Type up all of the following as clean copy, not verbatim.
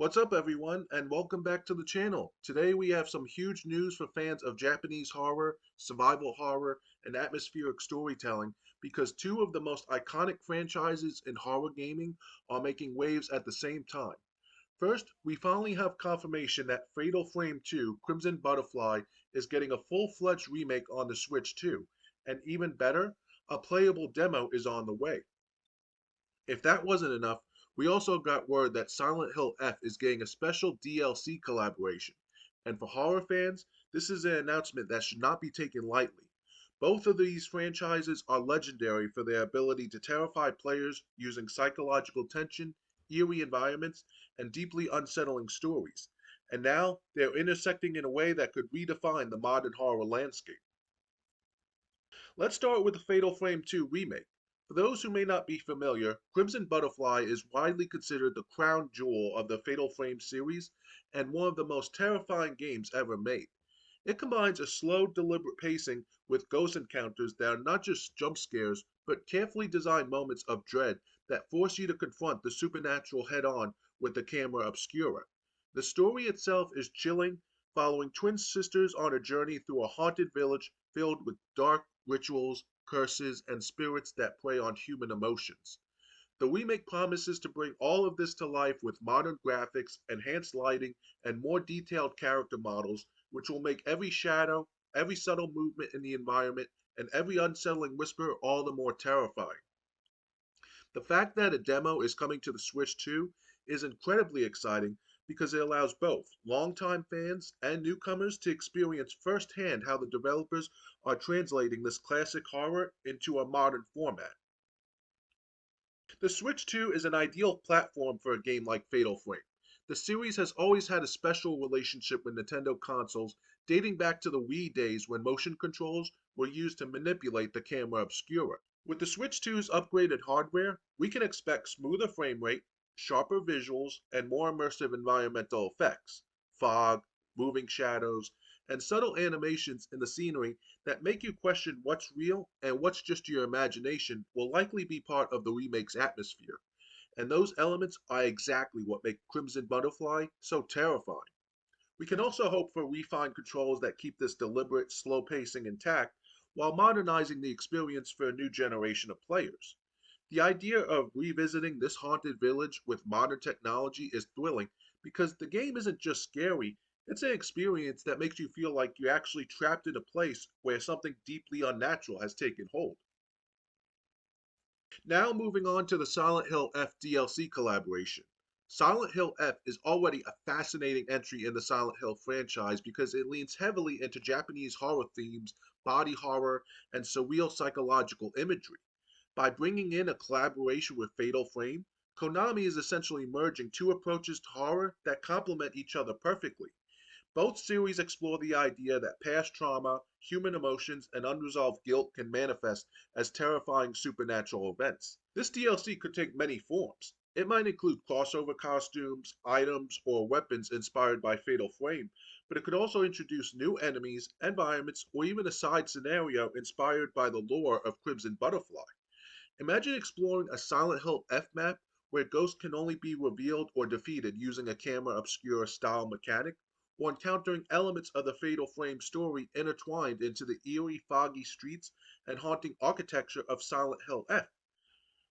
What's up everyone and welcome back to the channel. Today we have some huge news for fans of Japanese horror, survival horror, and atmospheric storytelling because two of the most iconic franchises in horror gaming are making waves at the same time. First, we finally have confirmation that Fatal Frame 2 Crimson Butterfly is getting a full-fledged remake on the Switch too, and even better, a playable demo is on the way. If that wasn't enough, we also got word that Silent Hill F is getting a special DLC collaboration. And for horror fans, this is an announcement that should not be taken lightly. Both of these franchises are legendary for their ability to terrify players using psychological tension, eerie environments, and deeply unsettling stories. And now they're intersecting in a way that could redefine the modern horror landscape. Let's start with the Fatal Frame 2 remake. For those who may not be familiar, Crimson Butterfly is widely considered the crown jewel of the Fatal Frame series and one of the most terrifying games ever made. It combines a slow, deliberate pacing with ghost encounters that are not just jump scares, but carefully designed moments of dread that force you to confront the supernatural head on with the camera obscura. The story itself is chilling, following twin sisters on a journey through a haunted village filled with dark rituals, curses, and spirits that prey on human emotions. The remake promises to bring all of this to life with modern graphics, enhanced lighting, and more detailed character models, which will make every shadow, every subtle movement in the environment, and every unsettling whisper all the more terrifying. The fact that a demo is coming to the Switch too is incredibly exciting because it allows both longtime fans and newcomers to experience firsthand how the developers are translating this classic horror into a modern format. The Switch 2 is an ideal platform for a game like Fatal Frame. The series has always had a special relationship with Nintendo consoles, dating back to the Wii days when motion controls were used to manipulate the camera obscura. With the Switch 2's upgraded hardware, we can expect smoother frame rate, sharper visuals, and more immersive environmental effects fog, moving shadows, and subtle animations in the scenery that make you question what's real and what's just your imagination will likely be part of the remake's atmosphere. And those elements are exactly what make Crimson Butterfly so terrifying. We can also hope for refined controls that keep this deliberate, slow pacing intact while modernizing the experience for a new generation of players. The idea of revisiting this haunted village with modern technology is thrilling because the game isn't just scary, it's an experience that makes you feel like you're actually trapped in a place where something deeply unnatural has taken hold. Now moving on to the Silent Hill F DLC collaboration. Silent Hill F is already a fascinating entry in the Silent Hill franchise because it leans heavily into Japanese horror themes, body horror, and surreal psychological imagery. By bringing in a collaboration with Fatal Frame, Konami is essentially merging two approaches to horror that complement each other perfectly. Both series explore the idea that past trauma, human emotions, and unresolved guilt can manifest as terrifying supernatural events. This DLC could take many forms. It might include crossover costumes, items, or weapons inspired by Fatal Frame, but it could also introduce new enemies, environments, or even a side scenario inspired by the lore of Crimson Butterfly. Imagine exploring a Silent Hill F map where ghosts can only be revealed or defeated using a camera obscura style mechanic, or encountering elements of the Fatal Frame story intertwined into the eerie, foggy streets and haunting architecture of Silent Hill F.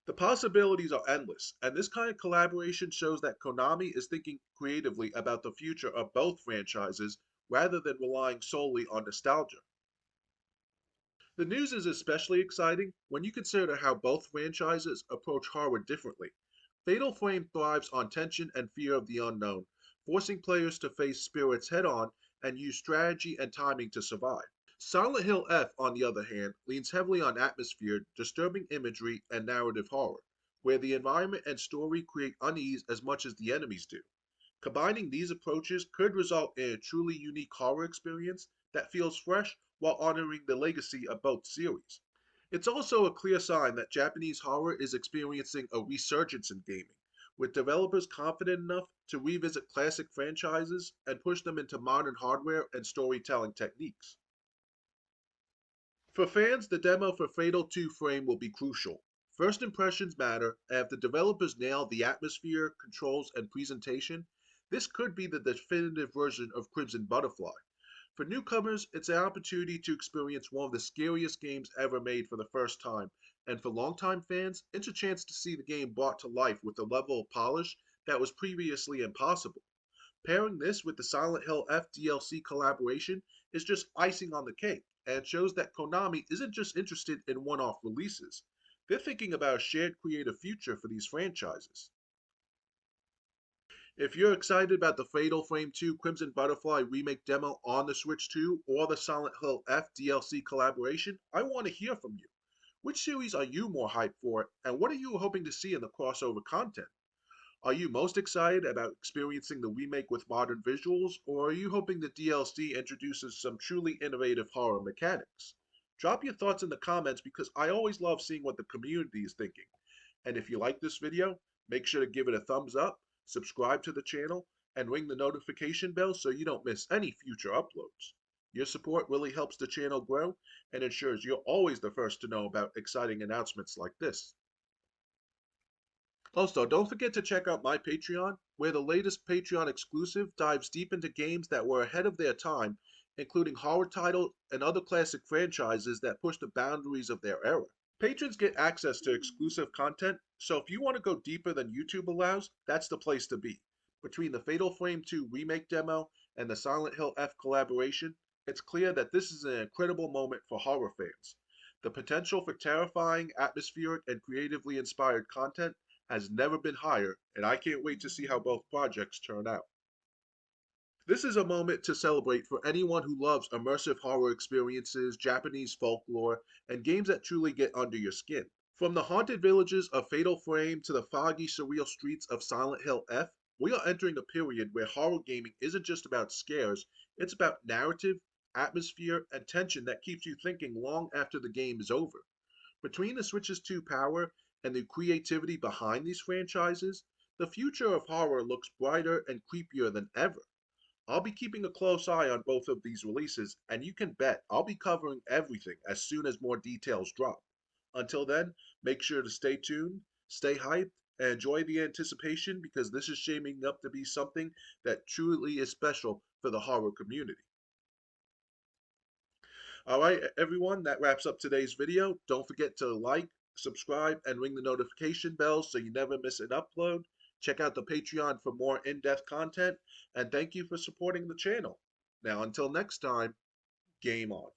The possibilities are endless, and this kind of collaboration shows that Konami is thinking creatively about the future of both franchises rather than relying solely on nostalgia. The news is especially exciting when you consider how both franchises approach horror differently. Fatal Frame thrives on tension and fear of the unknown, forcing players to face spirits head on and use strategy and timing to survive. Silent Hill F, on the other hand, leans heavily on atmosphere, disturbing imagery, and narrative horror, where the environment and story create unease as much as the enemies do. Combining these approaches could result in a truly unique horror experience that feels fresh while honoring the legacy of both series. It's also a clear sign that Japanese horror is experiencing a resurgence in gaming, with developers confident enough to revisit classic franchises and push them into modern hardware and storytelling techniques. For fans, the demo for Fatal 2 Frame will be crucial. First impressions matter, and if the developers nail the atmosphere, controls, and presentation, This could be the definitive version of Crimson Butterfly. For newcomers, it's an opportunity to experience one of the scariest games ever made for the first time, and for longtime fans, it's a chance to see the game brought to life with a level of polish that was previously impossible. Pairing this with the Silent Hill F DLC collaboration is just icing on the cake, and shows that Konami isn't just interested in one off releases. They're thinking about a shared creative future for these franchises. If you're excited about the Fatal Frame 2 Crimson Butterfly remake demo on the Switch 2 or the Silent Hill F DLC collaboration, I want to hear from you. Which series are you more hyped for, and what are you hoping to see in the crossover content? Are you most excited about experiencing the remake with modern visuals, or are you hoping the DLC introduces some truly innovative horror mechanics? Drop your thoughts in the comments because I always love seeing what the community is thinking. And if you like this video, make sure to give it a thumbs up, subscribe to the channel, and ring the notification bell so you don't miss any future uploads. Your support really helps the channel grow and ensures you're always the first to know about exciting announcements like this. Also, don't forget to check out my Patreon, where the latest Patreon exclusive dives deep into games that were ahead of their time, including horror titles and other classic franchises that push the boundaries of their era. Patrons get access to exclusive content, so if you want to go deeper than YouTube allows, that's the place to be. Between the Fatal Frame 2 remake demo and the Silent Hill F collaboration, it's clear that this is an incredible moment for horror fans. The potential for terrifying, atmospheric, and creatively inspired content has never been higher, and I can't wait to see how both projects turn out. This is a moment to celebrate for anyone who loves immersive horror experiences, Japanese folklore, and games that truly get under your skin. From the haunted villages of Fatal Frame to the foggy, surreal streets of Silent Hill F, we are entering a period where horror gaming isn't just about scares, it's about narrative, atmosphere, and tension that keeps you thinking long after the game is over. Between the Switch's 2 power and the creativity behind these franchises, the future of horror looks brighter and creepier than ever. I'll be keeping a close eye on both of these releases, and you can bet I'll be covering everything as soon as more details drop. Until then, make sure to stay tuned, stay hyped, and enjoy the anticipation because this is shaping up to be something that truly is special for the horror community. Alright, everyone, that wraps up today's video. Don't forget to like, subscribe, and ring the notification bell so you never miss an upload. Check out the Patreon for more in-depth content, and thank you for supporting the channel. Now, until next time, game on.